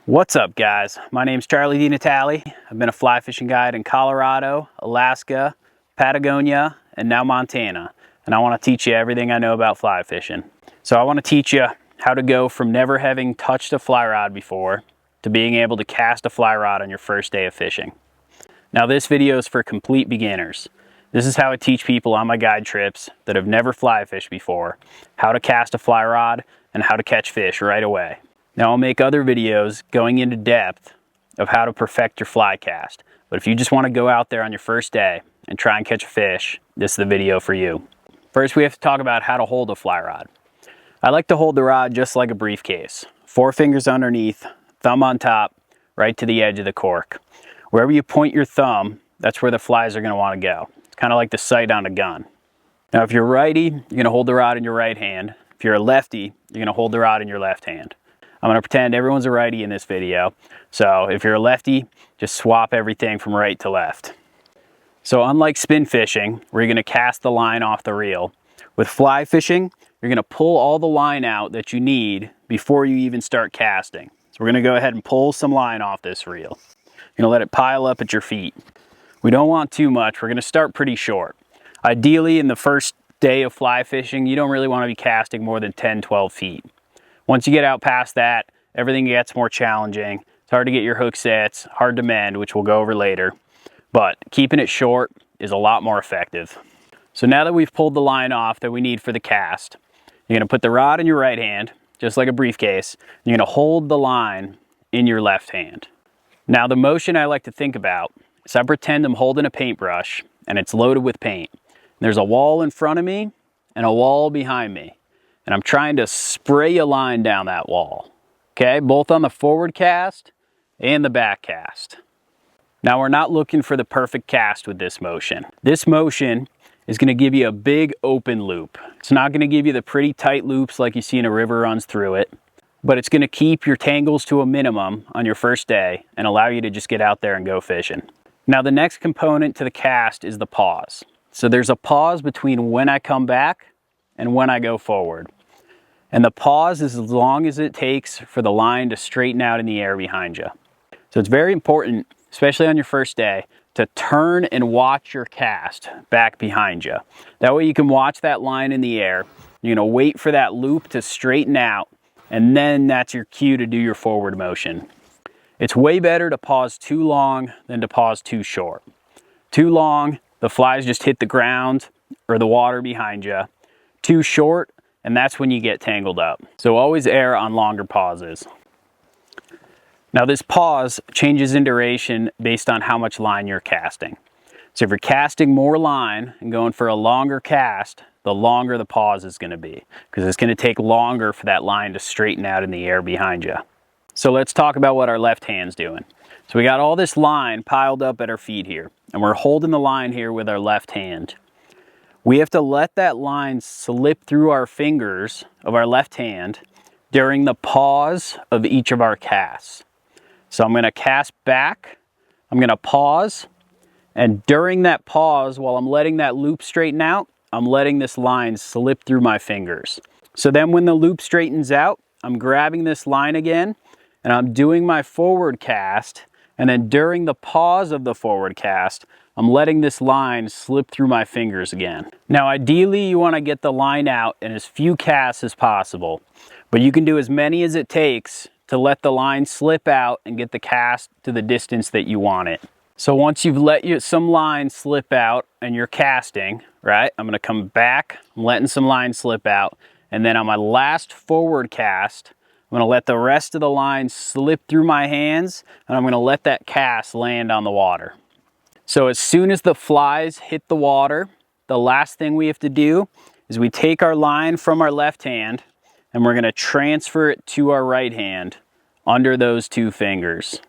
What's up, guys? My name's Charlie DiNatale. I've been a fly fishing guide in Colorado, Alaska, Patagonia, and now Montana. And I want to teach you everything I know about fly fishing. So I want to teach you how to go from never having touched a fly rod before to being able to cast a fly rod on your first day of fishing. Now this video is for complete beginners. This is how I teach people on my guide trips that have never fly fished before how to cast a fly rod and how to catch fish right away. Now I'll make other videos going into depth of how to perfect your fly cast. But if you just want to go out there on your first day and try and catch a fish, this is the video for you. First, we have to talk about how to hold a fly rod. I like to hold the rod just like a briefcase. 4 fingers underneath, thumb on top, right to the edge of the cork. Wherever you point your thumb, that's where the flies are going to want to go. It's kind of like the sight on a gun. Now if you're righty, you're going to hold the rod in your right hand. If you're a lefty, you're going to hold the rod in your left hand. I'm going to pretend everyone's a righty in this video. So if you're a lefty, just swap everything from right to left. So unlike spin fishing, where you're going to cast the line off the reel, with fly fishing, you're going to pull all the line out that you need before you even start casting. So we're going to go ahead and pull some line off this reel. You're going to let it pile up at your feet. We don't want too much. We're going to start pretty short. Ideally, in the first day of fly fishing, you don't really want to be casting more than 10-12 feet. Once you get out past that, everything gets more challenging. It's hard to get your hook sets, hard to mend, which we'll go over later. But keeping it short is a lot more effective. So now that we've pulled the line off that we need for the cast, you're going to put the rod in your right hand, just like a briefcase. You're going to hold the line in your left hand. Now the motion I like to think about is I pretend I'm holding a paintbrush and it's loaded with paint. There's a wall in front of me and a wall behind me. And I'm trying to spray a line down that wall, okay? Both on the forward cast and the back cast. Now we're not looking for the perfect cast with this motion. This motion is gonna give you a big open loop. It's not gonna give you the pretty tight loops like you see in a river runs through it, but it's gonna keep your tangles to a minimum on your first day and allow you to just get out there and go fishing. Now the next component to the cast is the pause. So there's a pause between when I come back and when I go forward. And the pause is as long as it takes for the line to straighten out in the air behind you. So it's very important, especially on your first day, to turn and watch your cast back behind you. That way you can watch that line in the air. You're gonna wait for that loop to straighten out, and then that's your cue to do your forward motion. It's way better to pause too long than to pause too short. Too long, the flies just hit the ground or the water behind you. Too short, and that's when you get tangled up. So always err on longer pauses. Now this pause changes in duration based on how much line you're casting. So if you're casting more line and going for a longer cast, the longer the pause is gonna be, because it's gonna take longer for that line to straighten out in the air behind you. So let's talk about what our left hand's doing. So we got all this line piled up at our feet here, and we're holding the line here with our left hand. We have to let that line slip through our fingers of our left hand during the pause of each of our casts. So I'm going to cast back, I'm going to pause, and during that pause, while I'm letting that loop straighten out, I'm letting this line slip through my fingers. So then when the loop straightens out, I'm grabbing this line again, and I'm doing my forward cast, and then during the pause of the forward cast, I'm letting this line slip through my fingers again. Now ideally you want to get the line out in as few casts as possible, but you can do as many as it takes to let the line slip out and get the cast to the distance that you want it. So once you've let some line slip out and you're casting, right, I'm going to come back, I'm letting some line slip out, and then on my last forward cast, I'm going to let the rest of the line slip through my hands, and I'm going to let that cast land on the water. So as soon as the flies hit the water, the last thing we have to do is we take our line from our left hand and we're going to transfer it to our right hand under those 2 fingers.